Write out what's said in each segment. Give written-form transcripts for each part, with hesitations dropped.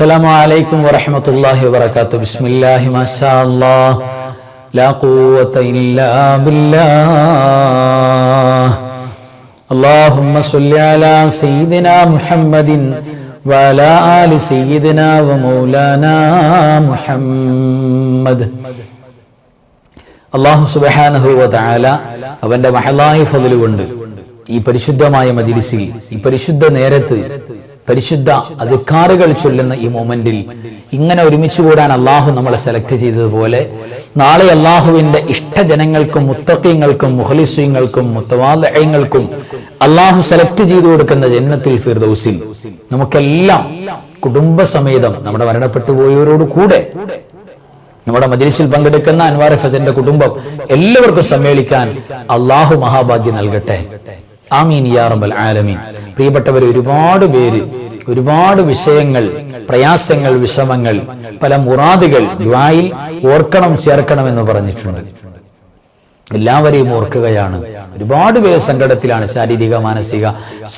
السلام عليكم ورحمة الله وبركاته. بسم الله ما شاء الله لا قوة إلا بالله. اللهم صل على سيدنا محمد وعلى آل سيدنا ومولانا محمد. അല്ലാഹു സുബ്ഹാനഹു വ തആല അവന്റെ മഹലായ ഫള് കൊണ്ട് ഈ പരിശുദ്ധമായ മജ്ലിസിൽ, ഈ പരിശുദ്ധ നേരത്ത്, പരിശുദ്ധ അദ്കാറുകൾ ചൊല്ലുന്ന ഈ മൊമെന്റിൽ ഇങ്ങനെ ഒരുമിച്ച് കൂടാൻ അള്ളാഹു നമ്മളെ സെലക്ട് ചെയ്തതുപോലെ നാളെ അള്ളാഹുവിന്റെ ഇഷ്ടജനങ്ങൾക്കും മുത്തഖീങ്ങൾക്കും മുഖ്ലിസീങ്ങൾക്കും മുത്തവാദിഈങ്ങൾക്കും അള്ളാഹു സെലക്ട് ചെയ്തു കൊടുക്കുന്ന ജന്നത്തുൽ ഫിർദൗസിൽ നമുക്കെല്ലാം കുടുംബസമേതം നമ്മുടെ മരണപ്പെട്ടു പോയവരോട് കൂടെ നമ്മുടെ മജ്ലിസിൽ പങ്കെടുക്കുന്ന അൻവാർ ഫസന്റെ കുടുംബം എല്ലാവർക്കും സമ്മേളിക്കാൻ അള്ളാഹു മഹാഭാഗ്യം നൽകട്ടെ. ആമീൻ യാ റബ്ബൽ ആലമീൻ. പ്രിയപ്പെട്ടവർ, ഒരുപാട് പേര് ഒരുപാട് വിഷയങ്ങൾ, പ്രയാസങ്ങൾ, വിഷമങ്ങൾ, പല മുറാദുകൾ ദുആയിൽ ഓർക്കണം, ചേർക്കണം എന്ന് പറഞ്ഞിട്ടുണ്ട്. എല്ലാവരെയും ഓർക്കുകയാണ്. ഒരുപാട് പേര് സങ്കടത്തിലാണ്. ശാരീരിക, മാനസിക,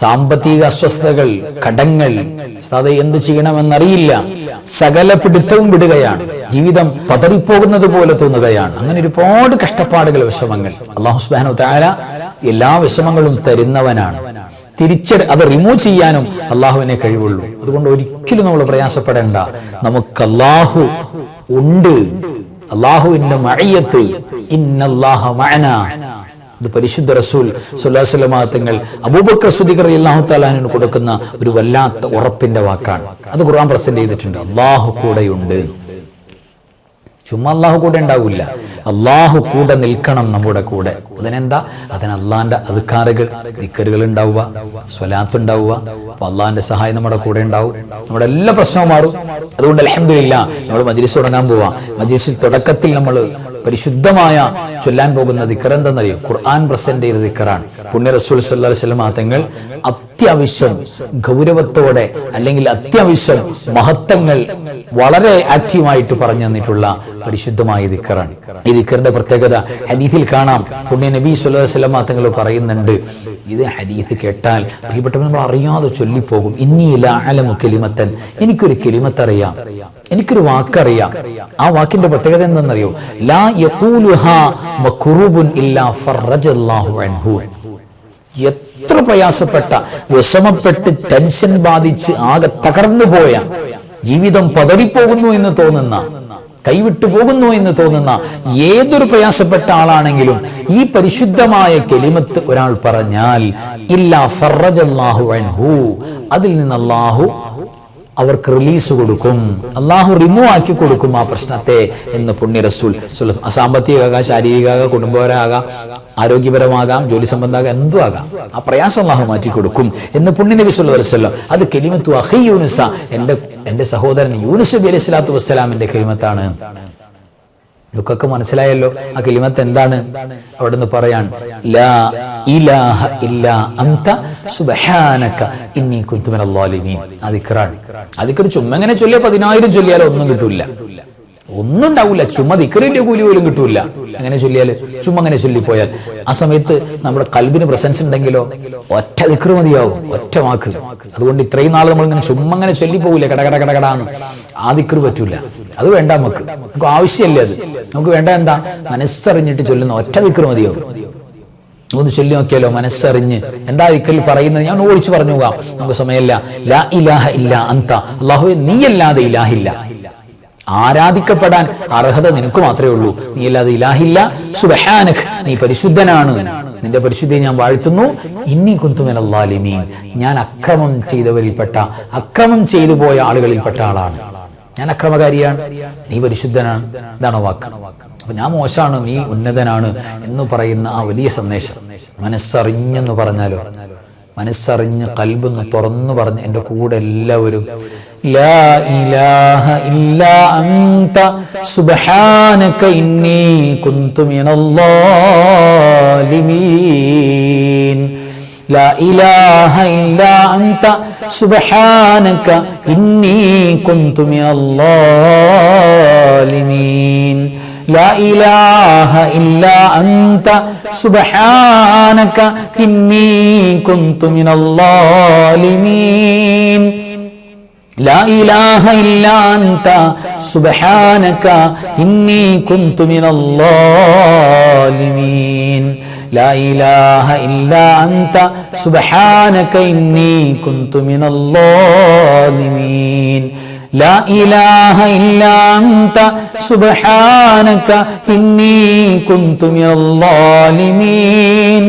സാമ്പത്തിക അസ്വസ്ഥതകൾ, കടങ്ങൾ, എന്ത് ചെയ്യണമെന്നറിയില്ല. സകല പിടുത്തവും വിടുകയാണ്. ജീവിതം പതറിപ്പോകുന്നത് പോലെ തോന്നുകയാണ്. അങ്ങനെ ഒരുപാട് കഷ്ടപ്പാടുകൾ, വിഷമങ്ങൾ. അല്ലാഹു സുബ്ഹാനഹു വ തആല എല്ലാ വിഷമങ്ങളും തരുന്നവനാണ്. അത് റിമൂവ് ചെയ്യാനും അള്ളാഹുവിനെ കഴിവുള്ളൂ. അതുകൊണ്ട് ഒരിക്കലും നമ്മൾ പ്രയാസപ്പെടേണ്ട. നമുക്ക് അള്ളാഹു ഉണ്ട്. അള്ളാഹുവിന്റെ മഅയ്യത്ത്, ഇന്നല്ലാഹ മഅനാ. ഇത് പരിശുദ്ധ റസൂൽ സ്വല്ലല്ലാഹു അലൈഹി വസല്ലം തങ്ങൾ അബൂബക്കർ സിദ്ദീഖ് റളിയല്ലാഹു തആല അൻഹു കൊടുക്കുന്ന ഒരു വല്ലാത്ത ഉറപ്പിന്റെ വാക്കാണ്. അത് ഖുർആൻ പ്രസന്റ് ചെയ്തിട്ടുണ്ട്. അള്ളാഹു കൂടെയുണ്ട്. ചുമ്മാ അള്ളാഹു കൂടെ ഉണ്ടാവില്ല, അള്ളാഹു കൂടെ നിൽക്കണം നമ്മുടെ കൂടെ. അതിനെന്താ? അതിന് അള്ളാന്റെ അദ്കാറുകൾ, ദിക്റുകൾ ഉണ്ടാവുക, സ്വലാത്ത് ഉണ്ടാവുക. അപ്പൊ അള്ളാന്റെ സഹായം നമ്മുടെ കൂടെ ഉണ്ടാവും. നമ്മുടെ എല്ലാ പ്രശ്നവും മാറും. അതുകൊണ്ട് അൽഹംദുലില്ലാഹ് നമ്മൾ മജ്ലിസ് തുടങ്ങാൻ പോവാം. മജ്ലിസിൽ തുടക്കത്തിൽ നമ്മൾ പരിശുദ്ധമായ ചൊല്ലാൻ പോകുന്ന ദിക്ർ എന്തെന്നറിയോ? ഖുർആൻ പ്രസന്റ് ചെയ്ത ദിക്റാണ്. പുണ്യ റസൂൽ സല്ലല്ലാഹു അലൈഹി വസല്ലം തങ്ങൾ അത്യാവശ്യം ഗൗരവത്തോടെ, അല്ലെങ്കിൽ അത്യാവശ്യം മഹത്വങ്ങൾ വളരെ ആക്റ്റീവായിട്ട് പറഞ്ഞു തന്നിട്ടുള്ള പരിശുദ്ധമായ ദിക്റാണ്. ഈ ദിക്റിന്റെ പ്രത്യേകത ഹദീസിൽ കാണാം. പുണ്യ നബി സ്വല്ലല്ലാഹു അലൈഹി വസല്ലം തങ്ങൾ പറയുന്നുണ്ട്, ഇത് ഹദീസ് കേട്ടാൽ പ്രിയപ്പെട്ടവർ നമ്മൾ അറിയാതെ ചൊല്ലിപ്പോകും. ഇന്നി ലഅലമു കലിമത്തൻ, എനിക്കൊരു കലിമത്ത് അറിയാം, എനിക്കൊരു വാക്കറിയാം. ആ വാക്കിന്റെ പ്രത്യേകത എന്തെന്നറിയോ? ലാ യഖൂലുഹാ മക്റൂബുൻ ഇല്ലാ ഫറജല്ലാഹു അൻഹു. എത്ര പ്രയാസപ്പെട്ട, വിഷമപ്പെട്ട്, ടെൻഷൻ ബാധിച്ച് ആകെ തകർന്നു പോയ, ജീവിതം പതറിപ്പോകുന്നു എന്ന് തോന്നുന്ന, കൈവിട്ടു പോകുന്നു എന്ന് തോന്നുന്ന ഏതൊരു പ്രയാസപ്പെട്ട ആളാണെങ്കിലും ഈ പരിശുദ്ധമായ കലിമത്ത് ഒരാൾ പറഞ്ഞാൽ ഇല്ലാ ഫറജല്ലാഹു അൻഹു, അതിൽ നിന്ന് അല്ലാഹു അവർക്ക് റിലീസ് കൊടുക്കും, അള്ളാഹു റിമൂവ് ആക്കി കൊടുക്കും ആ പ്രശ്നത്തെ എന്ന് പുണ്യ റസൂൽ. സാമ്പത്തികമാകാം, ശാരീരികമാകാം, കുടുംബപരമാകാം, ആരോഗ്യപരമാകാം, ജോലി സംബന്ധമാകാം, എന്തും ആകാം, ആ പ്രയാസം അള്ളാഹു മാറ്റി കൊടുക്കും എന്ന് പുണ്യ നബി സല്ലല്ലാഹു അലൈഹി വസല്ലം. അത് കലിമത്തു അഖി യൂനുസ, എന്റെ സഹോദരൻ യൂനുസ് നബി അലൈഹി സ്വലാത്തു വസ്സലാമിന്റെ കലിമത്താണ്. ഇതൊക്കെ മനസ്സിലായല്ലോ. ആ കലിമത്ത് എന്താണ്? അവിടെ നിന്ന് പറയാൻ ലാ ഇലാഹ ഇല്ലാ അൻത സുബ്ഹാനക ഇന്നി കുൻതു മിനൽ ളാലിമീൻ. ആ ദിക്റാണ്. ആ ദിക്ർ ചുമ്മാ ഇങ്ങനെ ചൊല്ലിയ 10,000 ചൊല്ലിയാലോ ഒന്നും കിട്ടൂല, ഒന്നും ഉണ്ടാവില്ല. ചുമ്മാ ദിക്റിന്റെ കൂലി പോലും കിട്ടൂല. അങ്ങനെ ചൊല്ലിയാല്, ചുമ്മാ അങ്ങനെ ചൊല്ലിപ്പോയാൽ ആ സമയത്ത് നമ്മുടെ കൽബിന് പ്രസൻസ് ഉണ്ടെങ്കിലോ ഒറ്റ ദിക്ർ മതിയാവും, ഒറ്റ വാക്ക്. അതുകൊണ്ട് ഇത്രയും നാൾ നമ്മൾ ഇങ്ങനെ ചുമ്മാ അങ്ങനെ ചൊല്ലിപ്പോവില്ല, കടകട കടകടാന്ന്. ആ ദിക്ർ പറ്റൂല, അത് വേണ്ട. നമുക്ക് ആവശ്യമല്ലേ അത്. നമുക്ക് വേണ്ട എന്താ? മനസ്സറിഞ്ഞിട്ട് ചൊല്ലുന്ന ഒറ്റ ദിക്ർ മതിയാവും. ഒന്ന് ചൊല്ലി നോക്കിയാലോ, മനസ്സറിഞ്ഞ്. എന്താ ദിക്റിൽ പറയുന്നത്? ഞാൻ ഓടിച്ചു പറഞ്ഞു പോകാം, നമുക്ക് സമയമില്ല. ലാ ഇലാഹ ഇല്ലാ അൻത, അല്ലാഹുവേ നീയല്ലാതെ ഇലാഹില്ല, ആരാധിക്കപ്പെടാൻ അർഹത നിനക്ക് മാത്രമേ ഉള്ളൂ, നീ അല്ലാതെ ഇലാഹില്ല. സുബ്ഹാനക, നീ പരിശുദ്ധനാണ്, നിന്റെ പരിശുദ്ധിയെ ഞാൻ വാഴ്ത്തുന്നു. ഇന്നി കുൻതു മിനൽ ളാലിമീൻ, ഞാൻ അക്രമം ചെയ്തവരിൽപ്പെട്ട, അക്രമം ചെയ്തു പോയ ആളുകളിൽപ്പെട്ട ആളാണ്, ഞാൻ അക്രമകാരിയാണ്, നീ പരിശുദ്ധനാണ്. ഇതാണോ വാക്ക്? അപ്പൊ ഞാൻ മോശമാണ്, നീ ഉന്നതനാണ് എന്ന് പറയുന്ന ആ വലിയ സന്ദേശം മനസ്സറിഞ്ഞെന്ന് പറഞ്ഞാലോ, മനസ്സറിഞ്ഞ് കൽബൊന്ന് തുറന്നു പറഞ്ഞ് എൻ്റെ കൂടെ എല്ലാവരും ലാ ഇലാഹ ഇല്ലാ അൻത സുബ്ഹാനക ഇന്നി കുൻതു മിനൽ ളാലിമീൻ. ലാ ഇലാഹ ഇല്ലാ അൻത സുബ്ഹാനക ഇന്നി കുൻതു മിനൽ ളാലിമീൻ. ലാ ഇലാഹ ഇല്ലാ അൻത സുബ്ഹാനക ഇന്നി കുൻതു മിനൽ ളാലിമീൻ. ലാ ഇലാഹ ഇല്ലാ അൻത സുബ്ഹാനക ഇന്നി കുന്തു മിനൽ ളാലിമീൻ. ലാ ഇലാഹ ഇല്ലാ അൻത സുബ്ഹാനക ഇന്നി കുന്തു മിനൽ ളാലിമീൻ. ലാ ഇലാഹ ഇല്ലാ അൻത സുബ്ഹാനക ഇന്നി കുന്തു മിനൽ ളാലിമീൻ.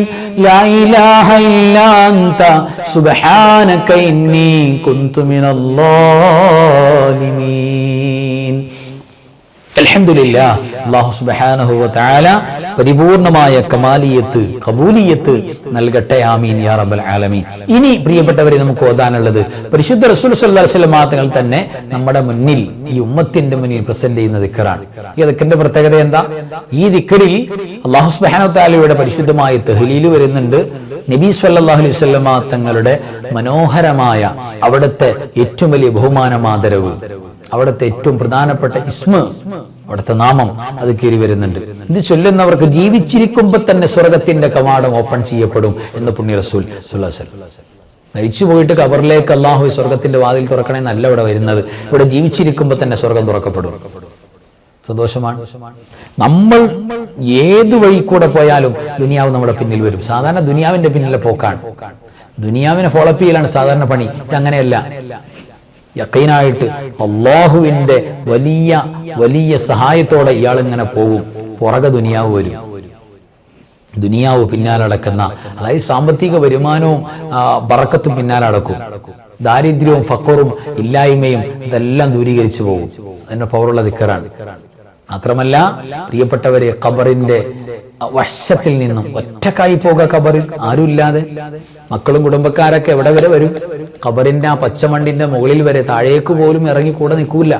ലാ ഇലാഹ ഇല്ലാ അൻത സുബ്ഹാനക ഇന്നി കുന്തു മിനൽ ളാലിമീൻ. അൽഹംദുലില്ലാഹ്, അല്ലാഹു സുബ്ഹാനഹു വ തആല പരിപൂർണമായ കമാലിയത്ത് ഖബൂലിയത്ത് നൽകട്ടെ. ആമീൻ യാ റബ്ബൽ ആലമീൻ. ഇനി പ്രിയപ്പെട്ടവരെ, നമുക്ക് ഓതാനുള്ളത് പരിശുദ്ധ റസൂൽ സ്വല്ലല്ലാഹു അലൈഹി വസല്ലം തങ്ങൾ തന്നെ നമ്മുടെ മുന്നിൽ, ഈ ഉമ്മത്തിന്റെ മുന്നിൽ പ്രസന്റ് ചെയ്യുന്ന ദിക്റാണ്. ഈ ദിക്റിന്റെ പ്രത്യേകത എന്താ? ഈ ദിക്റിൽ അല്ലാഹു സുബ്ഹാനഹു വ തആലയുടെ പരിശുദ്ധമായ തഹ്ലീൽ വരുന്നുണ്ട്. നബി സ്വല്ലല്ലാഹു അലൈഹി വസല്ലം തങ്ങളുടെ മനോഹരമായ അവിടുത്തെ ഏറ്റവും വലിയ ബഹുമാനമാദരവ്, അവിടുത്തെ ഏറ്റവും പ്രധാനപ്പെട്ട ഇസ്മ, അവിടുത്തെ നാമം അത് കയറി വരുന്നുണ്ട്. ഇത് ചൊല്ലുന്നവർക്ക് ജീവിച്ചിരിക്കുമ്പോൾ തന്നെ സ്വർഗത്തിന്റെ കവാടം ഓപ്പൺ ചെയ്യപ്പെടും എന്ന് പുണ്യ റസൂൽ സ്വല്ലല്ലാഹു അലൈഹി വസല്ലം. മരിച്ചു പോയിട്ട് ഖബറിലേക്ക് അല്ലാഹു സ്വർഗത്തിന്റെ വാതിൽ തുറക്കണമെന്നല്ല ഇവിടെ വരുന്നത്. ഇവിടെ ജീവിച്ചിരിക്കുമ്പോൾ തന്നെ സ്വർഗം തുറക്കപ്പെടും. സന്തോഷമാണ്. നമ്മൾ ഏതു വഴി കൂടെ പോയാലും ദുനിയാവ് നമ്മുടെ പിന്നിൽ വരും. സാധാരണ ദുനിയാവിന്റെ പിന്നിലെ പോക്കാണ്, ദുനിയാവിനെ ഫോളോ ചെയ്യലാണ് സാധാരണ പണി. ഇതങ്ങനെയല്ല. യഖീനായിട്ട് അല്ലാഹുവിന്റെ വലിയ വലിയ സഹായത്തോടെ ഇയാൾ ഇങ്ങനെ പോകും. പുറകെ ദുനിയാവ് വരും. ദുനിയാവ് പിന്നാലടക്കുന്ന, അതായത് സാമ്പത്തിക വരുമാനവും ബറക്കത്തും പിന്നാലടക്കും. ദാരിദ്ര്യവും ഫഖറും ഇല്ലായ്മയും ഇതെല്ലാം ദൂരീകരിച്ചു പോകും. അതിന്റെ പവറുള്ള ദിക്റാണ്. മാത്രമല്ല പ്രിയപ്പെട്ടവരെ, ഖബറിന്റെ വശത്തിൽ നിന്നും ഒറ്റക്കായി പോക, ഖബറിൽ ആരുമില്ലാതെ മക്കളും കുടുംബക്കാരൊക്കെ എവിടെ വരെ വരും? ഖബറിന്റെ ആ പച്ചമണ്ണിന്റെ മുകളിൽ വരെ, താഴേക്ക് പോലും ഇറങ്ങി കൂടെ നിൽക്കൂല.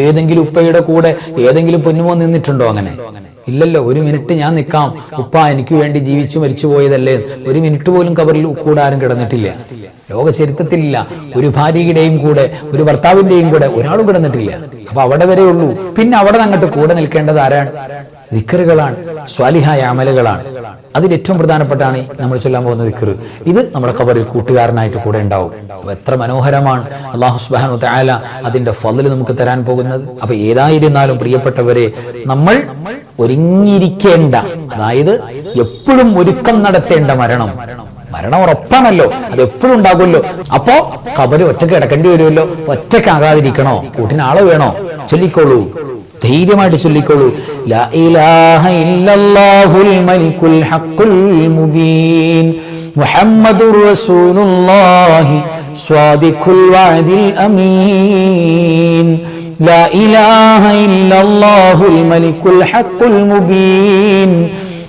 ഏതെങ്കിലും ഉപ്പയുടെ കൂടെ ഏതെങ്കിലും പൊന്നുമോ നിന്നിട്ടുണ്ടോ? അങ്ങനെ ഇല്ലല്ലോ. ഒരു മിനിറ്റ് ഞാൻ നിൽക്കാം, ഉപ്പ എനിക്ക് വേണ്ടി ജീവിച്ചു മരിച്ചു പോയതല്ലേ. ഒരു മിനിറ്റ് പോലും ഖബറിൽ കൂടെ ആരും കിടന്നിട്ടില്ല. ലോക ചരിത്രത്തിലില്ല. ഒരു ഭാര്യയുടെയും കൂടെ ഒരു ഭർത്താവിന്റെയും കൂടെ ഒരാളും കിടന്നിട്ടില്ല. അപ്പൊ അവിടെ വരെ ഉള്ളൂ. പിന്നെ അവിടെ അങ്ങോട്ട് കൂടെ നിൽക്കേണ്ടത് ആരാണ്? ദിക്റുകളാണ്, സ്വാലിഹായ അമലുകളാണ്. അതിൽ ഏറ്റവും പ്രധാനപ്പെട്ടാണ് നമ്മൾ ചൊല്ലാൻ പോകുന്ന ദിക്ർ. ഇത് നമ്മുടെ ഖബറിൽ കൂട്ടുകാരനായിട്ട് കൂടെ ഉണ്ടാവും. അപ്പൊ എത്ര മനോഹരമാണ് അല്ലാഹു സുബ്ഹാനഹു വ തആല അതിന്റെ ഫളൽ നമുക്ക് തരാൻ പോകുന്നത്. അപ്പൊ ഏതായിരുന്നാലും പ്രിയപ്പെട്ടവരെ, നമ്മൾ ഒരുങ്ങിയിരിക്കേണ്ട, അതായത് എപ്പോഴും ഒരുക്കം നടത്തേണ്ട മരണം ഉറപ്പാണല്ലോ. അത് എപ്പോഴും ഉണ്ടാകുമല്ലോ. അപ്പോ ഖബർ ഒറ്റക്ക് കിടക്കേണ്ടി വരുമല്ലോ. ഒറ്റക്കാകാതിരിക്കണോ? കൂട്ടിനാള് വേണോ? ചൊല്ലിക്കോളൂ, ധൈര്യമായിട്ട് ചൊല്ലിക്കോളൂ. ലാ ഇലാഹ ഇല്ലല്ലാഹുൽ മലിക്കുൽ ഹഖുൽ മുബീൻ മുഹമ്മദുർ റസൂലുള്ളാഹി സ്വാദിഖുൽ വഅദിൽ അമീൻ. ലാ ഇലാഹ ഇല്ലല്ലാഹുൽ മലിക്കുൽ ഹഖുൽ മുബീൻ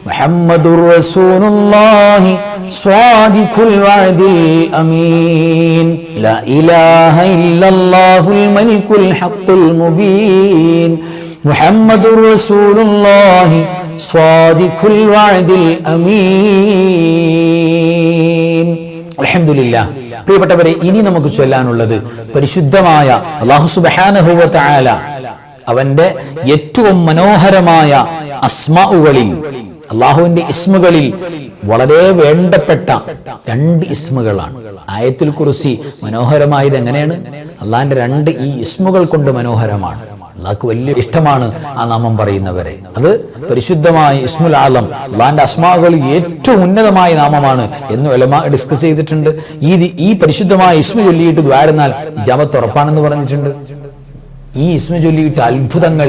മുഹമ്മദുർ റസൂലുള്ളാഹി സ്വാദിഖുൽ വഅദിൽ അമീൻ. ലാ ഇലാഹ ഇല്ലല്ലാഹുൽ മലിക്കുൽ ഹഖുൽ മുബീൻ മുഹമ്മദുർ റസൂലുള്ളാഹി സ്വാദിഖുൽ വഅദിൽ അമീൻ. അൽഹംദുലില്ലാഹ്. പ്രിയപ്പെട്ടവരെ, ഇനി നമുക്ക് ചൊല്ലാനുള്ളത് പരിശുദ്ധമായ അല്ലാഹു സുബ്ഹാനഹു വ തആല അവന്റെ ഏറ്റവും മനോഹരമായ അസ്മാഉകളിൽ, അള്ളാഹുവിന്റെ ഇസ്മുകളിൽ വളരെ വേണ്ടപ്പെട്ട 2 ഇസ്മുകളാണ്. ആയത്തുൽ കുർസി മനോഹരമായത് എങ്ങനെയാണ്? അള്ളാഹിന്റെ 2 ഈ ഇസ്മുകൾ കൊണ്ട് മനോഹരമാണ്. അള്ളാഹ്ക്ക് വലിയ ഇഷ്ടമാണ് ആ നാമം പറയുന്നവരെ. അത് പരിശുദ്ധമായ ഇസ്മുൽ ആലം, അള്ളാഹിന്റെ അസ്മാകളിൽ ഏറ്റവും ഉന്നതമായ നാമമാണ് എന്ന് ഉലമാ ഡിസ്കസ് ചെയ്തിട്ടുണ്ട്. ഈ പരിശുദ്ധമായ ഇസ്മു ചൊല്ലിയിട്ട് ദ്വാരുന്നാൽ ഇജാബത്ത് ഉറപ്പാണെന്ന് പറഞ്ഞിട്ടുണ്ട്. ഈ ഇസ്മ ചൊല്ലിയിട്ട് അത്ഭുതങ്ങൾ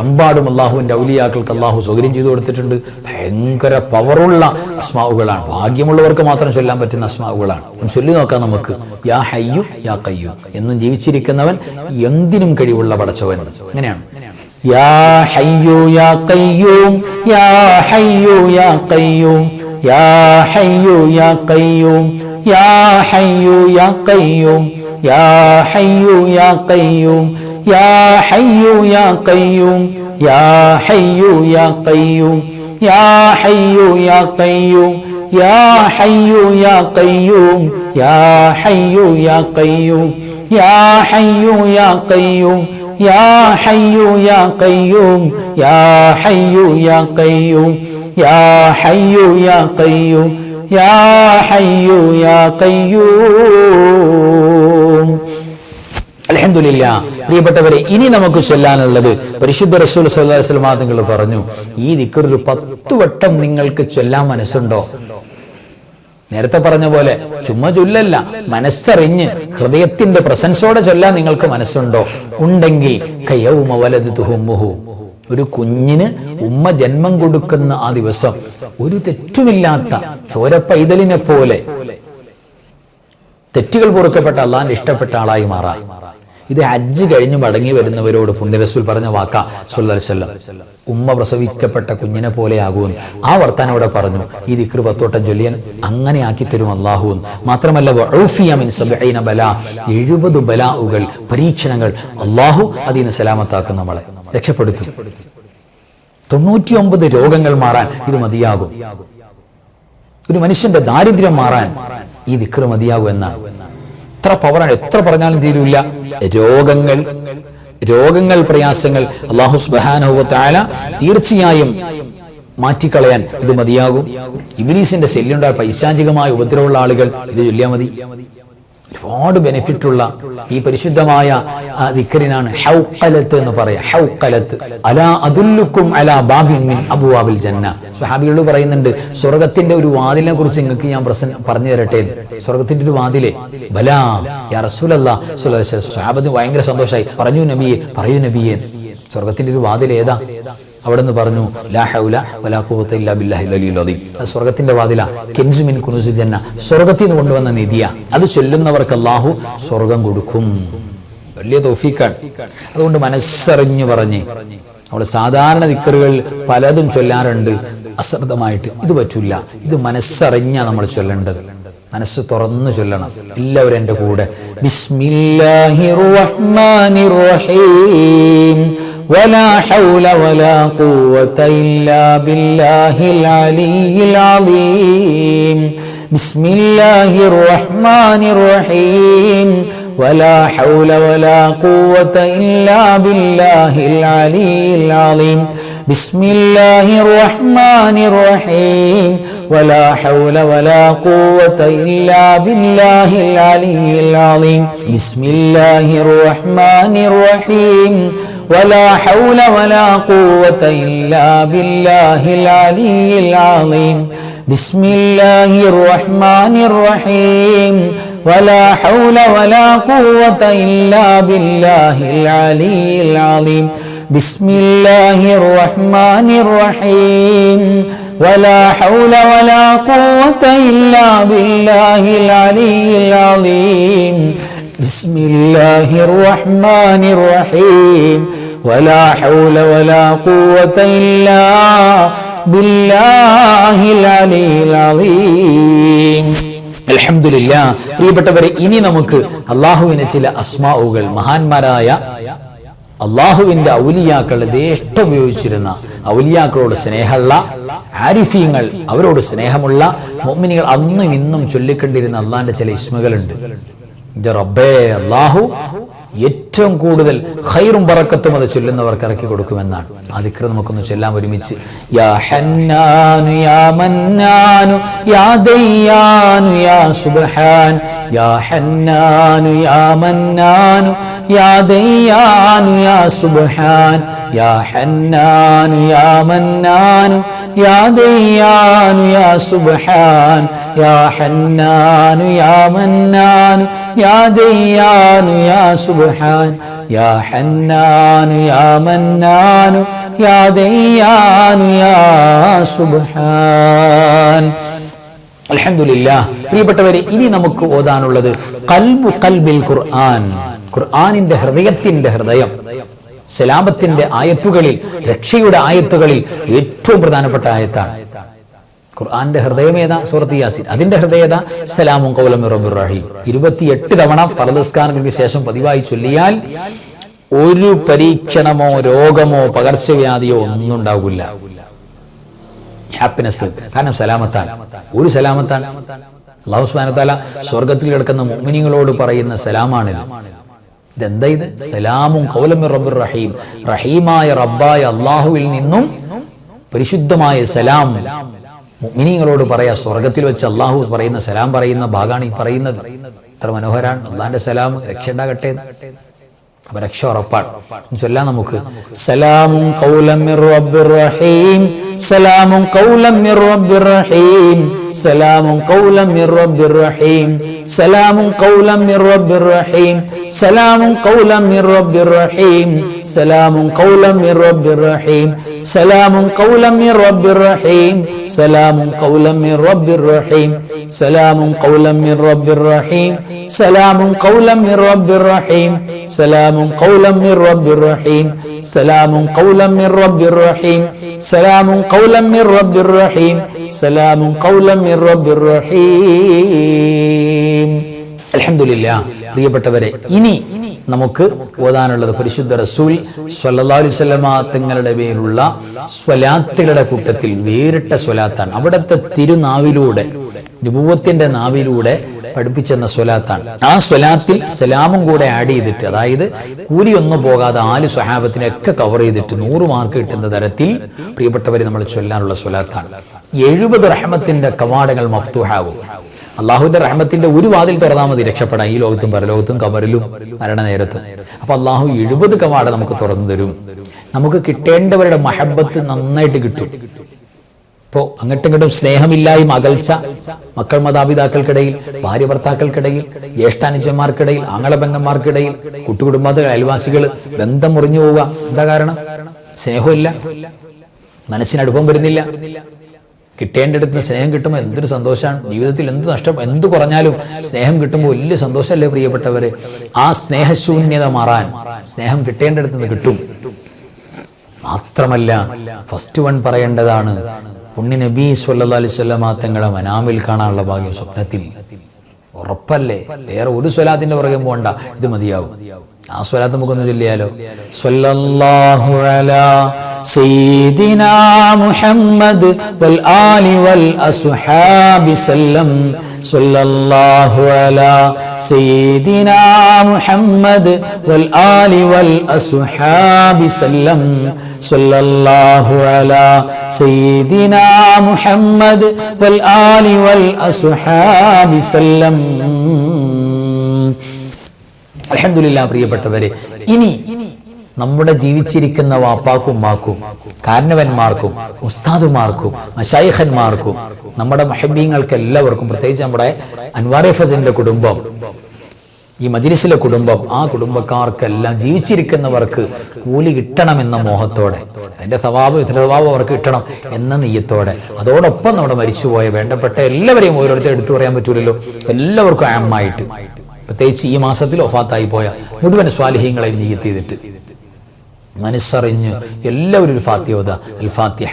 എമ്പാടും അള്ളാഹുവിന്റെ ഔലിയാക്കൾക്ക് അള്ളാഹു സൗകര്യം ചെയ്തു കൊടുത്തിട്ടുണ്ട്. ഭയങ്കര പവറുള്ള അസ്മാവുകളാണ്. ഭാഗ്യമുള്ളവർക്ക് മാത്രം ചൊല്ലാൻ പറ്റുന്ന അസ്മാവുകളാണ്. ചൊല്ലി നോക്കാം നമുക്ക്. യാ ഹയ്യു യാ ഖയ്യൂം, എന്നും ജീവിച്ചിരിക്കുന്നവൻ, എന്തിനും കഴിവുള്ള പടച്ചവൻ. എങ്ങനെയാണ്? യാ ഹയ്യു യാ ഖയ്യൂം, യാ ഹയ്യു യാ ഖയ്യൂം, യാ ഹയ്യു യാ ഖയ്യൂം, യാ ഹയ്യു യാ ഖയ്യൂം, യാ ഹയ്യു യാ ഖയ്യൂം, യാ ഹയ്യു യാ ഖയ്യൂം, യാ ഹയ്യു യാ ഖയ്യൂം, യാ ഹയ്യു യാ ഖയ്യൂം, യാ ഹയ്യു യാ ഖയ്യൂം, യാ ഹയ്യു യാ ഖയ്യൂം, യാ ഹയ്യു യാ ഖയ്യൂം, യാ ഹയ്യു യാ ഖയ്യൂം, യാ ഹയ്യു യാ ഖയ്യൂം, യാ ഹയ്യു യാ ഖയ്യൂം, യാ ഹയ്യു യാ ഖയ്യൂം. അൽഹംദുലില്ലാ. പ്രിയപ്പെട്ടവരെ, ഇനി നമുക്ക് ചൊല്ലാനുള്ളത് പരിശുദ്ധ റസൂൽ സ്വല്ലല്ലാഹു അലൈഹി വസല്ലം തങ്ങൾ പറഞ്ഞു, ഈ ദിക്ർ ഒരു 10 വട്ടം നിങ്ങൾക്ക് ചൊല്ലാൻ മനസ്സുണ്ടോ? നേരത്തെ പറഞ്ഞ പോലെ ചുമ്മാ ചൊല്ലല്ല, മനസ്സറിഞ്ഞ് ഹൃദയത്തിന്റെ പ്രസൻസോടെ ചൊല്ലാൻ നിങ്ങൾക്ക് മനസ്സുണ്ടോ? ഉണ്ടെങ്കിൽ കയൗമ വലദതുഹു ഉമ്മുഹു, ഒരു കുഞ്ഞിന് ഉമ്മ ജന്മം കൊടുക്കുന്ന ആ ദിവസം ഒരു തെറ്റുമില്ലാത്ത ചോരപ്പൈതലിനെ പോലെ തെറ്റുകൾ പൊറുക്കപ്പെട്ട അള്ളാഹിന്റെ ഇഷ്ടപ്പെട്ട ആളായി മാറാം. ഇത് ഹജ്ജ് കഴിഞ്ഞ് മടങ്ങി വരുന്നവരോട് പുണ്യ റസൂൽ പറഞ്ഞ വാക്ക സല്ലല്ലാഹു അലൈഹി വസല്ലം. ഉമ്മ പ്രസവിക്കപ്പെട്ട കുഞ്ഞിനെ പോലെ ആകുമെന്ന് ആ വർത്താനം ഇവിടെ പറഞ്ഞു. ഈ ദിക്ർ 10 വട്ടം ചൊല്ലിയാൽ അങ്ങനെ ആക്കി തരും അള്ളാഹു. മാത്രമല്ല വഉഫിയ മിൻ 70 ബലാ, 70 ബലാഉകൾ, പരീക്ഷണങ്ങൾ അള്ളാഹു അതിൽ നിന്ന് സലാമത്താക്കും, നമ്മളെ രക്ഷപ്പെടുത്തും. 99 രോഗങ്ങൾ മാറാൻ ഇത് മതിയാകും. ഒരു മനുഷ്യന്റെ ദാരിദ്ര്യം മാറാൻ ഈ ദിക്ർ മതിയാകും എന്നാണ്. എത്ര പവറാണ്, എത്ര പറഞ്ഞാലും തീരൂല്ല. രോഗങ്ങൾ, പ്രയാസങ്ങൾ അല്ലാഹു സുബ്ഹാനഹു വ തആല തീർച്ചയായും മാറ്റിക്കളയാൻ ഇത് മതിയാകും. ഇബ്ലീസിന്റെ ശല്യമുണ്ടായ പൈശാചികമായ ഉപദ്രവമുള്ള ആളുകൾ ഇത് ചൊല്ലിയാൽ മതി. ഒരുപാട് ബെനിഫിറ്റ് ഉള്ള ഈ പരിശുദ്ധമായ ദിക്റിനാണ് ഹൗഖലത്ത് എന്ന് പറയാ. ഹൗഖലത്ത് അലാ അദുല്ലുക്കും അലാ ബാബിൻ മിൻ അബ്വാബിൽ ജന്ന. സ്വഹാബികൾ പറയുന്നുണ്ട്, സ്വർഗ്ഗത്തിന്റെ ഒരു വാതിലിനെ കുറിച്ച് നിങ്ങൾക്ക് ഞാൻ പറഞ്ഞു തരട്ടെ. സ്വർഗ്ഗത്തിന്റെ ഒരു വാതിലെ ബലാ യാ റസൂലല്ലാഹ് സ്വല്ലല്ലാഹു അലൈഹി വസല്ലം. സ്വഹാബത്തിന് ഭയങ്കര സന്തോഷമായി. പറയൂ നബിയെ, സ്വർഗ്ഗത്തിന്റെ ഒരു വാതിൽ ഏതാ? അവിടെ നിന്ന് പറഞ്ഞു, ലാ ഹൗല വലാ ഖുവത ഇല്ലാ ബില്ലാഹിൽ അലിയിൽ അദീം. സ്വർഗ്ഗത്തിന്റെ വാതില കെൻസു മിൻ കുനൂസിൽ ജന്ന, സ്വർഗ്ഗത്തിൽ നിന്ന് കൊണ്ടുവന്ന നിധിയാ. അത് ചൊല്ലുന്നവർക്ക് അല്ലാഹു സ്വർഗ്ഗം കൊടുക്കും. വലിയ തൗഫീഖാണ്. അതുകൊണ്ട് മനസ്സറിഞ്ഞു പറഞ്ഞ് നമ്മൾ സാധാരണ ദിക്റുകൾ പലതും ചൊല്ലാറുണ്ട് അശ്രദ്ധമായിട്ട്. ഇത് പറ്റൂല. ഇത് മനസ്സറിഞ്ഞാ നമ്മൾ ചൊല്ലേണ്ടത്. മനസ്സ് തുറന്നു ചൊല്ലണം. എല്ലാവരും എൻ്റെ കൂടെ ബിസ്മില്ലാഹിർ റഹ്മാനിർ റഹീം ولا حول ولا قوة إلا بالله العلي العظيم بسم الله الرحمن الرحيم ولا حول ولا قوة إلا بالله العلي العظيم بسم الله الرحمن الرحيم ولا حول ولا قوة إلا بالله العلي العظيم بسم الله الرحمن الرحيم ولا حول ولا قوة إلا بالله العلي العظيم بسم الله الرحمن الرحيم ولا حول ولا قوة إلا بالله العلي العظيم بسم الله الرحمن الرحيم ولا حول ولا قوة إلا بالله العلي العظيم بسم الله الرحمن الرحيم ولا حول ولا قوة إلا بالله العلي العظيم. അൽഹംദുലില്ലാഹ്. പ്രിയപ്പെട്ടവരെ, ഇനി നമുക്ക് അള്ളാഹുവിന് ചില അസ്മാഉകൾ, മഹാന്മാരായ അള്ളാഹുവിന്റെ ഔലിയാക്കൾ ദേഷ്ഠ ഉപയോഗിച്ചിരുന്ന, ഔലിയാക്കളോട് സ്നേഹമുള്ള ആരിഫീങ്ങൾ, അവരോട് സ്നേഹമുള്ള മുഅ്മിനീകൾ അന്നും ഇന്നും ചൊല്ലിക്കൊണ്ടിരുന്ന അള്ളാഹിന്റെ ചില ഇസ്മുകളുണ്ട്. റബ്ബേ, അല്ലാഹു ഏറ്റവും കൂടുതൽ ഖൈറും ബറക്കത്തും അത് ചൊല്ലുന്നവർക്ക് ഇറക്കി കൊടുക്കുമെന്നാണ്. ആ ദിക്ർ നമുക്കൊന്ന് ചൊല്ലാം ഒരുമിച്ച്. യാ ഹന്നാനു യാ മന്നാനു യാ ദയ്യാനു യാ സുബ്ഹാൻ യാ ഹന്നാനു യാ മന്നാനു യാ ദയ്യാനു യാ സുബ്ഹാൻ യാ ഹന്നാനു യാ മന്നാനു യാ ദയ്യാനു യാ സുബ്ഹാൻ യാ ഹന്നാനു യാ മന്നാനു യാ ദയ്യാനു യാ സുബ്ഹാൻ യാ ഹന്നാനു യാ മന്നാനു യാ ദയ്യാനു യാ സുബ്ഹാൻ. അൽഹംദുലില്ലാഹ്. പ്രിയപ്പെട്ടവരെ, ഇനി നമുക്ക് ഓതാനുള്ളത് ഖൽബിൽ ഖുർആൻ, ഖുർആനിന്റെ ഹൃദയത്തിന്റെ ഹൃദയം. സലാമത്തിന്റെ ആയത്തുകളിൽ, രക്ഷയുടെ ആയത്തുകളിൽ ഏറ്റവും പ്രധാനപ്പെട്ട ആയത്താണ്. ഖുർആന്റെ ഹൃദയം ഏതാ? സൂറത്ത് യാസീൻ. അതിന്റെ ഹൃദയത സലാമുൻ ഖൗലൻ മിർ റബ്ബിർ റഹീം. 28 തവണ ഫർദ് നിസ്കാരങ്ങൾക്ക് ശേഷം പതിവായി ചൊല്ലിയാൽ ഒരു പരീക്ഷണമോ രോഗമോ പകർച്ചവ്യാധിയോ ഒന്നും ഉണ്ടാകില്ല. ഹാപ്പിനെസ്, കാരണം സലാമത്താണ്. ഒരു സലാമത്താണ്. അല്ലാഹു സുബ്ഹാനഹു വ തആല സ്വർഗ്ഗത്തിൽ കിടക്കുന്ന മുഅ്മിനീങ്ങളോട് പറയുന്ന സലാമാണിത്. ഇതെന്താ ഇത്? സലാമുൻ ഖൗലൻ മിർ റബ്ബിർ റഹീം. റഹീമായ റബ്ബായ അല്ലാഹുവിൽ നിന്നും പരിശുദ്ധമായ സലാം മുഅ്മിനീങ്ങളോട് പറയാ. സ്വർഗ്ഗത്തിൽ വെച്ച് അല്ലാഹു പറയുന്ന സലാം പറയുന്ന ഭാഗമാണ് ഈ പറയുന്നത്. എത്ര മനോഹരാണ്. അല്ലാഹുവിന്റെ സലാം, രക്ഷ ഉണ്ടാകട്ടെ. അപ്പൊ രക്ഷ ഉറപ്പാണ്. ചൊല്ലാം നമുക്ക്. സലാമുൻ ഖൗലൻ മിർ റബ്ബിർ റഹീം, സലാമുൻ ഖൗലൻ മിർ റബ്ബിർ റഹീം, സലാമുൻ ഖൗലൻ മിർ റബ്ബിർ റഹീം, സലാമുൻ ഖൗലൻ മിർ റബ്ബിർ റഹീം, സലാമുൻ ഖൗലൻ മിർ റബ്ബിർ റഹീം, സലാമുൻ ഖൗലൻ മിർ റബ്ബിർ റഹീം, സലാമുൻ ഖൗലൻ മിർ റബ്ബിർ റഹീം, സലാമുൻ ഖൗലൻ മിർ റബ്ബിർ റഹീം, സലാമുൻ ഖൗലൻ മിർ റബ്ബിർ റഹീം, സലാമുൻ ഖൗലൻ മിർ റബ്ബിർ റഹീം, സലാമുൻ ഖൗലൻ മിർ റബ്ബിർ റഹീം, സലാമുൻ ഖൗലൻ മിർ റബ്ബിർ റഹീം, സലാമുൻ ഖൗലൻ മിർ റബ്ബിർ റഹീം, സലാമുൻ ഖൗലൻ മിർ റബ്ബിർ റഹീം. അൽഹംദുലില്ലാഹ്. പ്രിയപ്പെട്ടവരെ, ഇനി നമുക്ക് ഓതാനുള്ളത് പരിശുദ്ധ റസൂൽ സ്വല്ലല്ലാഹു അലൈഹി വസല്ലമ തങ്ങളുടെ പേരുള്ള സ്വലാത്തുകളുടെ കൂട്ടത്തിൽ വേറിട്ട സ്വലാത്താണ്. അവിടുത്തെ തിരുനാവിലൂടെ, നബുവത്തിന്റെ നാവിലൂടെ പഠിപ്പിച്ചെന്ന സ്വലാത്താണ്. ആ സ്വലാത്തിൽ സലാമും കൂടെ ആഡ് ചെയ്തിട്ട്, അതായത് കൂലിയൊന്നും പോകാതെ 4 സ്വഹാബത്തിനെയൊക്കെ കവർ ചെയ്തിട്ട് 100 മാർക്ക് കിട്ടുന്ന തരത്തിൽ പ്രിയപ്പെട്ടവരെ നമ്മൾ ചൊല്ലാനുള്ള സ്വലാത്താണ്. 70 റഹ്മത്തിന്റെ കവാടങ്ങൾ മഫ്തൂഹാവും. അള്ളാഹുവിന്റെ റഹ്മത്തിന്റെ ഒരു വാതിൽ തുറന്നാൽ മതി രക്ഷപ്പെടാൻ, ഈ ലോകത്തും പരലോകത്തും കബറിലും മരണനേരത്തും. അപ്പൊ അള്ളാഹു 70 കവാട നമുക്ക് തുറന്നു തരും. നമുക്ക് കിട്ടേണ്ടവരുടെ മഹബത്ത് നന്നായിട്ട് കിട്ടും. ഇപ്പോ അങ്ങോട്ടും ഇങ്ങോട്ടും സ്നേഹമില്ലായ്മ, അകൽച്ച, മക്കൾ മാതാപിതാക്കൾക്കിടയിൽ, ഭാര്യ ഭർത്താക്കൾക്കിടയിൽ, ജ്യേഷ്ഠാനുജന്മാർക്കിടയിൽ, ആങ്ങളപെങ്ങന്മാർക്കിടയിൽ, കൂട്ടുകുടുംബാദികൾ, അയൽവാസികൾ, ബന്ധം മുറിഞ്ഞു പോവുക. എന്താ കാരണം? സ്നേഹമില്ല, മനസ്സിനടുപ്പം വരുന്നില്ല. കിട്ടേണ്ടടുത്ത് സ്നേഹം കിട്ടുമ്പോൾ എന്തൊരു സന്തോഷമാണ്. ജീവിതത്തിൽ എന്ത് നഷ്ടം, എന്ത് കുറഞ്ഞാലും സ്നേഹം കിട്ടുമ്പോൾ വലിയ സന്തോഷമല്ലേ പ്രിയപ്പെട്ടവരെ? ആ സ്നേഹശൂന്യത മാറാൻ സ്നേഹം കിട്ടേണ്ടടുത്ത് നിന്ന് കിട്ടും. മാത്രമല്ല, ഫസ്റ്റ് വൺ പറയേണ്ടതാണ് പുണ്യ നബി സ്വല്ലല്ലാഹു അലൈഹി വസല്ലമ തങ്ങളെ മനാമിൽ കാണാനുള്ള ഭാഗ്യം സ്വപ്നത്തിൽ. ഉറപ്പല്ലേ? വേറെ ഒരു സ്വലാത്തിന്റെ പുറകെ പോകണ്ട, ഇത് മതിയാവും. ആ സ്വലാത്ത് നമുക്കൊന്ന് ചൊല്ലിയാലോ? സ്വല്ലല്ലാഹു അലാ സയ്യിദിനാ മുഹമ്മദ് വൽ ആലി വൽ അസ്ഹാബി സല്ലം, സ്വല്ലല്ലാഹു അലാ സയ്യിദിനാ മുഹമ്മദ് വൽ ആലി വൽ അസ്ഹാബി സല്ലം, സ്വല്ലല്ലാഹു അലാ സയ്യിദിനാ മുഹമ്മദ് വൽ ആലി വൽ അസ്ഹാബി സല്ലം. അൽഹംദുലില്ലാഹ്. പ്രിയപ്പെട്ടവരെ, ഇനി നമ്മുടെ ജീവിച്ചിരിക്കുന്ന വാപ്പാക്കും ഉമ്മാക്കും, കാരണവന്മാർക്കും, ഉസ്താദുമാർക്കും, മശായിഖന്മാർക്കും, നമ്മുടെ മുഹബ്ബീങ്ങൾക്ക് എല്ലാവർക്കും, പ്രത്യേകിച്ച് നമ്മുടെ അൻവാർ ഫസലിന്റെ കുടുംബം, ഈ മജ്ലിസിലെ കുടുംബം, ആ കുടുംബക്കാർക്കെല്ലാം ജീവിച്ചിരിക്കുന്നവർക്ക് കൂലി കിട്ടണമെന്ന മോഹത്തോടെ, അതിന്റെ സവാബ് അവർക്ക് കിട്ടണം എന്ന നെയ്യത്തോടെ, അതോടൊപ്പം നമ്മുടെ മരിച്ചുപോയ വേണ്ടപ്പെട്ട എല്ലാവരെയും ഓരോരുത്തർ എടുത്തു പറയാൻ പറ്റൂലല്ലോ, എല്ലാവർക്കും ആമായിട്ട്, പ്രത്യേകിച്ച് ഈ മാസത്തിൽ വഫാത്തായി പോയ മുഴുവൻ സ്വാലിഹീങ്ങളെയും നിയ്യത്ത് ചെയ്തിട്ട് മനസ്സറിഞ്ഞ് എല്ലാവരും ഒരു ഫാത്തിഹ ഓതുക. അൽ ഫാത്തിഹ.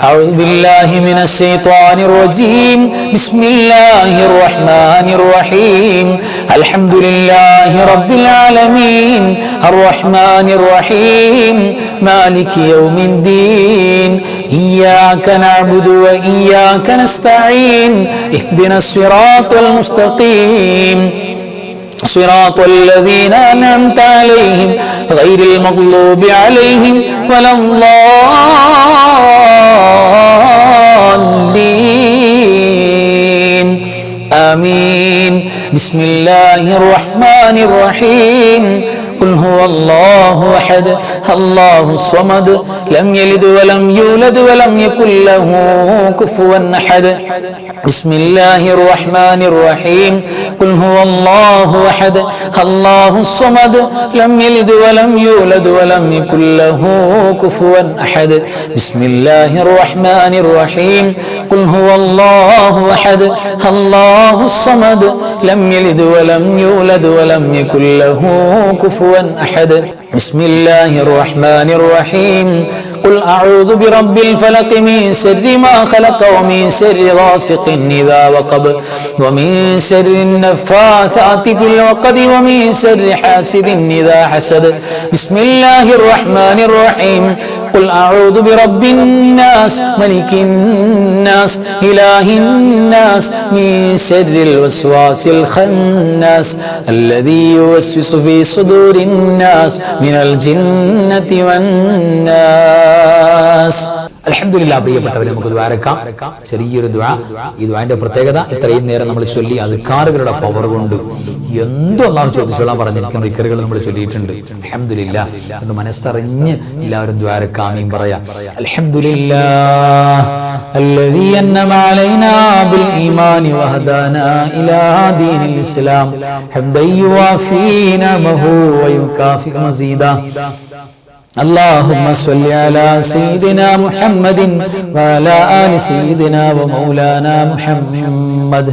അഊദു ബില്ലാഹി മിനശ് ശൈത്വാനിർ റജീം. ബിസ്മില്ലാഹിർ റഹ്മാനിർ റഹീം. അൽഹംദുലില്ലാഹി റബ്ബിൽ ആലമീൻ. അർറഹ്മാനിർ റഹീം. മാലികി യൗമിദ്ദീൻ. ഇയ്യാക നഅ്ബുദു വ ഇയ്യാക നസ്തഈൻ. ഇഹ്ദിനസ് സിറാത്തൽ മുസ്തഖീം. صراط الذين أنعمت عليهم غير المغضوب عليهم ولا الضالين. آمين. بسم الله الرحمن الرحيم. قل هو الله أحد الله الصمد لم يلد ولم يولد ولم يكن له كفوا أحد. بسم الله الرحمن الرحيم. قل هو الله أحد الله الصمد لم يلد ولم يولد ولم يكن له كفوا أحد. بسم الله الرحمن الرحيم. قل هو الله أحد الله الصمد لم يلد ولم يولد ولم يكن له كفوا أحد. بسم الله الرحمن الرحيم. قل أعوذ برب الفلق من شر ما خلق ومن شر غاسق إذا وقب ومن شر النفاثات في العقد ومن شر حاسد إذا حسد. بسم الله الرحمن الرحيم. قل أعوذ برب الناس ملك الناس إله الناس من شر الوسواس الخناس الذي يوسوس في صدور الناس من الجنة والناس. അൽഹംദുലില്ലാഹ് പ്രിയപ്പെട്ടവരെ, നമുക്ക് ദുആരക്കാം. ചെറിയൊരു ദുആ. ഈ ദുആന്റെ പ്രത്യേകത, ഇത്രയും നേരം നമ്മൾ ചൊല്ലി അദ്കാറുകളുടെ പവർ കൊണ്ട് എന്തോ അല്ലാഹു ചോദിച്ചോളാൻ പറഞ്ഞിരിക്കുന്ന ദിക്റുകൾ നമ്മൾ ചൊല്ലിയിട്ടുണ്ട്. അൽഹംദുലില്ലാഹ്. അതുകൊണ്ട് മനസ്സറിഞ്ഞ് എല്ലാവരും ദുആരക്കാം, ആമീൻ പറയാം. അൽഹംദുലില്ലാഹ് الذي أنعم علينا بالإيمان وهدانا إلى دين الإسلام حمدا يوافي نعمه ويكافئ مزيدا اللهم صل على سيدنا محمد وعلى آل سيدنا ومولانا محمد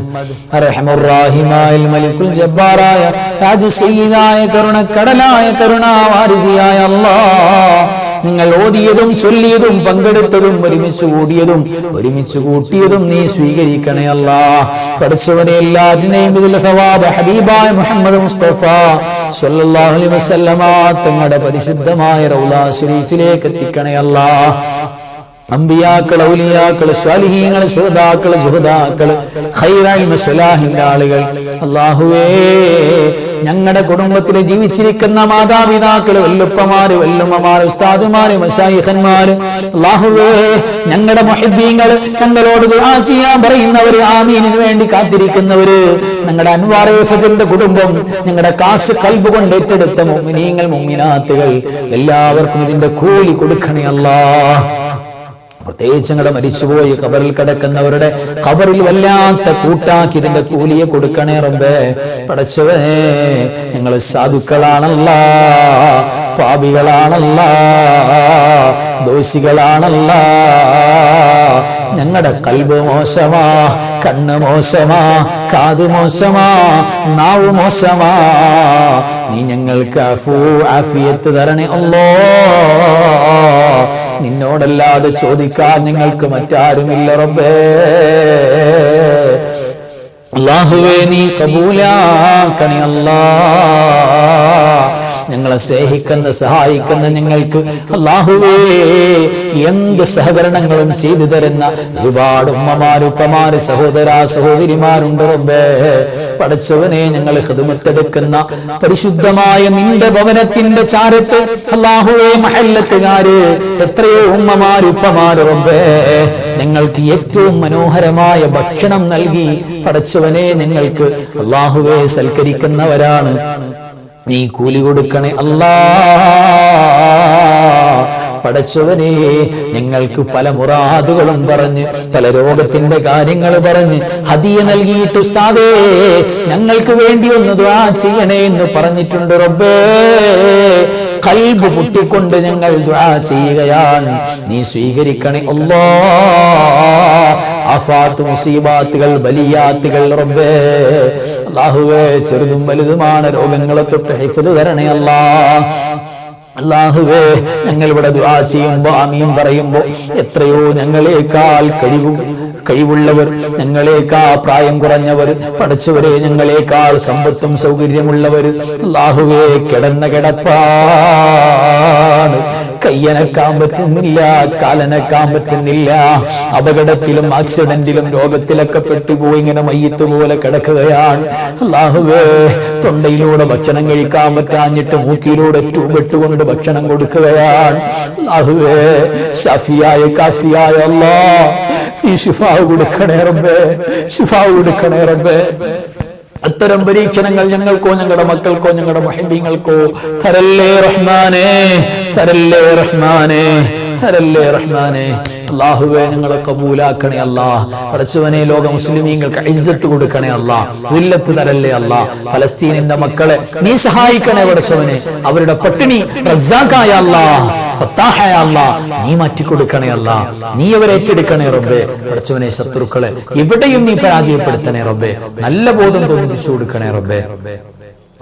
أرحم الراحماയ മലിക്കുൽ ജബ്ബാറായ രാജസയ്യിദായ കരുണക്കടലായ കരുണാവാരിധിയായ അല്ലാഹ്, നിങ്ങൾ ഓതിയതും ചൊല്ലിയതും പങ്കെടുത്തതും ഒരുമിച്ച് കൂടിയതും ഒരുമിച്ച് കൂട്ടിയതും നീ സ്വീകരിക്കണേ അല്ലാഹ്. പഠിച്ചവനെ എല്ലാറ്റിനെയും ഇതിൽ സവാബ് ഹബീബായ മുഹമ്മദ് മുസ്തഫ സ്വല്ലല്ലാഹു അലൈഹി വസല്ലമ തങ്ങളുടെ പരിശുദ്ധമായ റൗള ശരീഫിലേക്ക് എത്തിക്കണേ അല്ലാഹ്. അമ്പിയാക്കൾ, ഔലിയാക്കൾ, സ്വാലിഹീങ്ങൾ, ശുഹദാക്കൾ, സുഹദാക്കൾ, ഖൈറായ സ്വലാഹിന്റെ ആളുകൾ, അല്ലാഹുവേ ഞങ്ങളുടെ കുടുംബത്തിൽ ജീവിച്ചിരിക്കുന്ന മാതാപിതാക്കൾ, വല്ലുപ്പമാര്, വല്ലുമ്മമാര്, ഉസ്താദുമാര്, മശായിഖന്മാര്, അല്ലാഹുവേ ഞങ്ങളുടെ മുഹിബ്ബീങ്ങൾ, ഞങ്ങളോട് ദുആ ചെയ്യാൻ പറയുന്നവര്, ആമീനിന് വേണ്ടി കാത്തിരിക്കുന്നവര്, ഞങ്ങളുടെ അൻവാർ ഫജലിന്റെ കുടുംബം, ഞങ്ങളുടെ കാസ് ഖൽബ് കൊണ്ട് ഏറ്റെടുത്ത മുഅ്മിനീങ്ങൾ, മുഅ്മിനാത്തുകൾ, എല്ലാവർക്കും ഇതിന്റെ കൂലി കൊടുക്കണേ അല്ലാഹ്. പ്രത്യേകിച്ച് ഞങ്ങളുടെ മരിച്ചുപോയി ഖബറിൽ കിടക്കുന്നവരുടെ ഖബറിൽ വല്ലാത്ത കൂട്ടാക്കി ഇതിന്റെ കൂലിയെ കൊടുക്കണേ റബ്ബേ. പടച്ചവനേ, ഞങ്ങൾ സാധുക്കളാണല്ലാ, പാപികളാണല്ലാ, ദോഷികളാണല്ലാ. ഞങ്ങളുടെ ഖൽബ് മോശമാ, കണ്ണ് മോശമാ, കാത് മോശമാ, നാവ് മോശമാ. നീ ഞങ്ങൾക്ക് അഫൂ ആഫിയത്ത് തരണേ അല്ലാഹ്. നിന്നോടല്ലാതെ ചോദിക്കാൻ ഞങ്ങൾക്ക് മറ്റാരുമില്ല റബ്ബേ. അല്ലാഹുവേ നീ കബൂലാക്കണേ അല്ലാഹ്. ഞങ്ങളെ സ്നേഹിക്കുന്ന സഹായിക്കുന്ന ഞങ്ങൾക്ക് അല്ലാഹുവേ എന്ത് സഹകരണങ്ങളും ചെയ്തു തരുന്ന ഒരുപാട് ഉമ്മമാര്, ഉപ്പമാര്, സഹോദര സഹോദരിമാരുണ്ട് റബ്ബേ. പടച്ചവനെ, ഞങ്ങൾ ഖിദ്മത്തെടുക്കുന്ന പരിശുദ്ധമായ നിന്റെ ഭവനത്തിന്റെ ചാരത്ത് അല്ലാഹുവേ മഹല്ലത്തുകാര് എത്രയോ ഉമ്മമാര്, ഉപ്പമാര് റബ്ബേ, ഞങ്ങൾക്ക് ഏറ്റവും മനോഹരമായ ഭക്ഷണം നൽകി പടച്ചവനെ ഞങ്ങൾക്ക് അല്ലാഹുവേ സൽക്കരിക്കുന്നവരാണ്. നീ കൂലി കൊടുക്കണേ അല്ലാഹ്. പടച്ചവനെ, ഞങ്ങൾക്ക് പല മുറാദുകളും പറഞ്ഞ്, പല രോഗത്തിന്റെ കാര്യങ്ങൾ പറഞ്ഞ് ഹദിയ നൽകിയിട്ട് ഉസ്താദേ ഞങ്ങൾക്ക് വേണ്ടി ഒന്ന് ദുആ ചെയ്യണേ എന്ന് പറഞ്ഞിട്ടുണ്ട് റബ്ബേ. ഖൽബ് പൊട്ടിക്കൊണ്ട് ഞങ്ങൾ ദുആ ചെയ്യുകയാണ്, നീ സ്വീകരിക്കണേ അല്ലാഹ്. ആഫാത്ത്, മുസീബാത്തുകൾ, ബലിയാത്തുകൾ റബ്ബേ അല്ലാഹുവേ ചെറുതും വലുതുമാണ് രോഗങ്ങളെ തൊട്ട് ഹിഫ്ദ് തരണേ അല്ലാഹ്. അല്ലാഹുവേ ഞങ്ങൾ ഇവിടെ ദുആ ചെയ്യുമ്പോ ആമീൻ പറയുമ്പോ എത്രയോ ഞങ്ങളെക്കാൾ കഴിവുള്ളവർ, ഞങ്ങളെക്കാൾ പ്രായം കുറഞ്ഞവർ, പഠിച്ചവരെ ഞങ്ങളെക്കാൾ സമ്പത്തും സൗകര്യമുള്ളവർ അല്ലാഹുവേ കിടന്ന കിടപ്പാണ്, കയ്യനക്കാൻ പറ്റുന്നില്ല, കാലനക്കാൻ പറ്റുന്നില്ല, അപകടത്തിലും ആക്സിഡന്റിലും രോഗത്തിലൊക്കെ പെട്ടുപോയി ഇങ്ങനെ മയ്യത്ത് പോലെ കിടക്കുകയാണ്. അല്ലാഹുവേ തൊണ്ടയിലൂടെ ഭക്ഷണം കഴിക്കാൻ പറ്റാഞ്ഞിട്ട് മൂക്കിലൂടെ ട്യൂബിട്ടുകൊണ്ട് ഭക്ഷണം കൊടുക്കുകയാണ്. അല്ലാഹുവേ ശഫിയായ കാഫിയായ അല്ലാഹ് നീ ശിഫാവ് കൊടുക്കണേ റബ്ബേ, ശിഫാവ് കൊടുക്കണേ റബ്ബേ. അത്തരം പരീക്ഷണങ്ങൾ ഞങ്ങൾക്കോ ഞങ്ങളുടെ മക്കൾക്കോ ഞങ്ങളുടെ മുഹിബ്ബീങ്ങൾക്കോ തരല്ലേ റഹ്മാനേ, തരല്ലേ റഹ്മാനേ, തരല്ലേ റഹ്മാനേ. അല്ലാഹുവേ ഞങ്ങളെ കബൂലാക്കണേ അല്ലാഹ്. പടച്ചവനെ, ലോക മുസ്ലിമീങ്ങൾക്ക് ഇസ്സത്ത് കൊടുക്കണേ അല്ലാഹ്, ദുല്ലത്ത് തരല്ലേ അല്ലാഹ്. ഫലസ്തീനിന്റെ മക്കളെ നീ സഹായിക്കണേ പടച്ചവനെ, അവരുടെ പട്ടിണി റസ്സാഖായ അല്ലാഹ്, ഫത്താഹായ അല്ലാഹ് നീ മാറ്റിക്കൊടുക്കണേ അല്ലാഹ്, നീ അവരെ ഏറ്റെടുക്കണേ റബ്ബേ. പടച്ചവനെ, ശത്രുക്കളെ എവിടെയും നീ പരാജയപ്പെടുത്തണേ റബ്ബേ, നല്ല ബോധം തോന്നിപ്പിച്ചു കൊടുക്കണേ റബ്ബേ.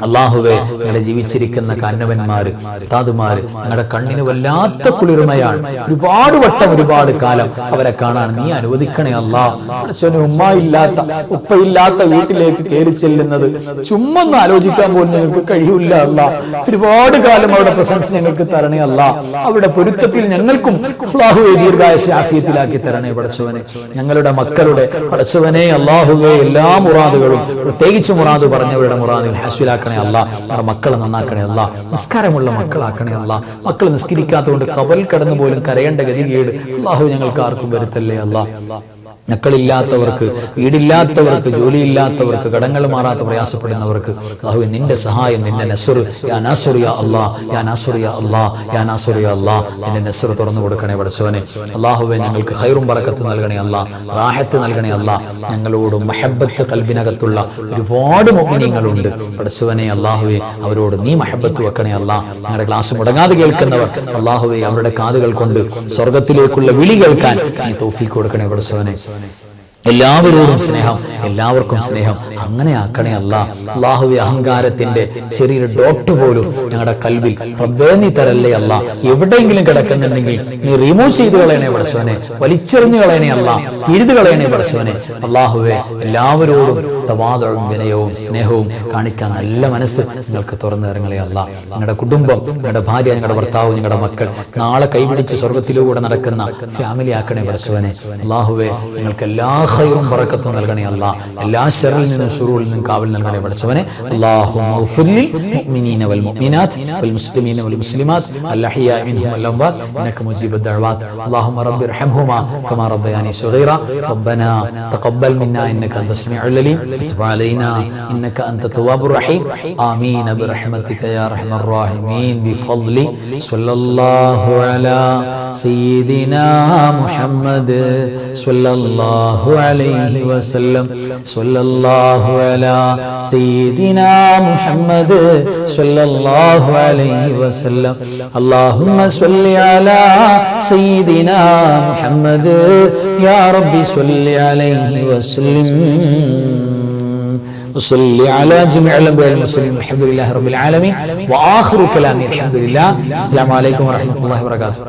അല്ലാഹുവേ ഞങ്ങളെ ജീവിച്ചിരിക്കുന്ന കാരണവന്മാര്, ഉസ്താദുമാര് ഞങ്ങളുടെ കണ്ണിന് വല്ലാത്ത കുളിർമയാണ്. ഒരുപാട് വട്ടം ഒരുപാട് കാലം അവരെ കാണാൻ നീ അനുവദിക്കണേ അല്ലാഹ്. പടച്ചവനെ, ഉമ്മ ഇല്ലാത്ത ഉപ്പയില്ലാത്ത വീട്ടിലേക്ക് കയറി ചെല്ലുന്നത് ചുമ്മാ ഒന്ന് ആലോചിക്കാൻ പോലും ഞങ്ങൾക്ക് കഴിയില്ല അല്ലാഹ്. ഒരുപാട് കാലം അവരുടെ പ്രസൻസ് ഞങ്ങൾക്ക് തരണേ അല്ലാഹ്. അവരുടെ പൊരുത്തത്തിൽ ഞങ്ങൾക്കും അല്ലാഹുവേ ദീർഘായുസ്സ് ആഫിയത്തിലാക്കി തരണേ പടച്ചവനെ. ഞങ്ങളുടെ മക്കളുടെ പടച്ചവനെ അല്ലാഹുവേ എല്ലാ മുറാദുകളും, പ്രത്യേകിച്ച് മുറാദ് പറഞ്ഞവരുടെ മുറാദിൽ ഹാസ്വിലാക്കണം മനസ്സിലാക്കണേ അല്ല. ഞങ്ങളുടെ മക്കളെ നന്നാക്കണേ അല്ല. നിസ്കാരമുള്ള മക്കളാക്കണേ അല്ല. മക്കൾ നിസ്കരിക്കാത്തതുകൊണ്ട് കബൽ കടന്നു പോലും കരയേണ്ട ഗതികേട് അല്ലാഹു ഞങ്ങൾക്ക് ആർക്കും വരുത്തല്ലേ അല്ല. മക്കളില്ലാത്തവർക്ക്, വീടില്ലാത്തവർക്ക്, ജോലിയില്ലാത്തവർക്ക്, കടങ്ങൾ മാറാത്ത പ്രയാസപ്പെടുന്നവർക്ക് അല്ലാഹുവേ നിന്റെ സഹായം, നിന്റെ നസ്ർ, യാ നാസിർ യാ അല്ലാഹ്, യാ നാസിർ യാ അല്ലാഹ്, യാ നാസിർ യാ അല്ലാഹ്, നിന്റെ നസ്ർ തുറന്നു കൊടുക്കണേ പടച്ചവനെ. അല്ലാഹുവേ ഞങ്ങൾക്ക് ഖൈറും ബറക്കത്തും നൽകണേ അല്ലാഹ്, റാഹത്ത് നൽകണേ അല്ലാഹ്. ഞങ്ങളോട് മഹബ്ബത്ത് കൽബിനകത്തുള്ള ഒരുപാട് മുഅ്മിനീങ്ങളുണ്ട് പടച്ചവനെ. അല്ലാഹുവേ അവരോട് നീ മഹബ്ബത്ത് വെക്കണേ അല്ലാഹ്. ഞങ്ങളുടെ ക്ലാസ് മുടങ്ങാതെ കേൾക്കുന്നവർ അല്ലാഹുവേ അവരുടെ കാതുകൾ കൊണ്ട് സ്വർഗത്തിലേക്കുള്ള വിളി കേൾക്കാൻ നീ തൗഫീഖ് കൊടുക്കണേ പടച്ചവനെ. എല്ലാവരോടും സ്നേഹം, എല്ലാവർക്കും സ്നേഹം അങ്ങനെ ആക്കണേ അല്ലാ. അല്ലാഹുവേ അഹങ്കാരത്തിന്റെ ചെറിയൊരു ഡോട്ട് പോലും ഞങ്ങളുടെ കൽബിൽ റബ്ബേ നീ തരല്ലേ അല്ലാ. എവിടെയെങ്കിലും കിടക്കുന്നുണ്ടെങ്കിൽ നീ റിമൂവ് ചെയ്ത് കളയണേ പടച്ചവനെ, വലിച്ചെറിഞ്ഞു കളയണേ അല്ലാ, പിഴുതു കളയണേ പടച്ചവനെ. അല്ലാഹുവേ എല്ലാവരോടും തവാദുഉം വിനയവും സ്നേഹവും കാണിക്കാൻ നല്ല മനസ്സ് നിങ്ങൾക്ക് തുറന്നു തരങ്ങളെ അല്ലാ. ഞങ്ങളുടെ കുടുംബം, ഞങ്ങളുടെ ഭാര്യ, ഞങ്ങളുടെ ഭർത്താവ്, ഞങ്ങളുടെ മക്കൾ നാളെ കൈപിടിച്ച് സ്വർഗത്തിലൂടെ നടക്കുന്ന ഫാമിലി ആക്കണേ പടച്ചവനെ. അല്ലാഹുവേ നിങ്ങൾക്ക് എല്ലാ ഖൈറും ബറക്കത്തും നൽകണേ അല്ലാ. എല്ലാ ശർറിൽ നിന്നും ശുറൂറിൽ നിന്നും കാവൽ നൽകണേ പടച്ചവനെ. അല്ലാഹുമ്മ ഗ്ഫിർ ലിൽ മുഅ്മിനീന വൽ മുഅ്മിനാത്ത് വൽ മുസ്ലിമീന വൽ മുസ്ലിമാത്ത് അൽ അഹ്യാഇ മിൻഹും വൽ അംവാത് ഇന്നക മുജീബുദ് ദഅവാത്. അല്ലാഹുമ്മ റബ്ബി ഇർഹംഹുമാ കമാ റബ്ബയാനി സഗീറ. റബ്ബനാ തഖബ്ബൽ മിന്നാ ഇന്നക അൻതസ് സമീഉൽ അലീം വതുബ് അലൈനാ ഇന്നക അൻതത് തവ്വാബുർ റഹീം. ആമീൻ ബിറഹ്മതിക യാ അർഹമർ റഹീമീൻ ബിഫദ്ലി സ്വല്ലല്ലാഹു അലാ സയ്യിദിനാ മുഹമ്മദ് സ്വല്ലല്ലാഹു അലൈഹി വസല്ലം. സ്വല്ലല്ലാഹു അലാ സയ്യിദിനാ മുഹമ്മദ് സ്വല്ലല്ലാഹു അലൈഹി വസല്ലം. അല്ലാഹുമ്മ സ്വല്ലി അലാ സയ്യിദിനാ മുഹമ്മദ് യാ റബ്ബി സ്വല്ലി അലൈഹി വസല്ലം. وصلي على جميع الأنبياء والمرسلين والحمد لله رب العالمين وآخر كلامي الحمد لله. السلام عليكم ورحمة الله وبركاته.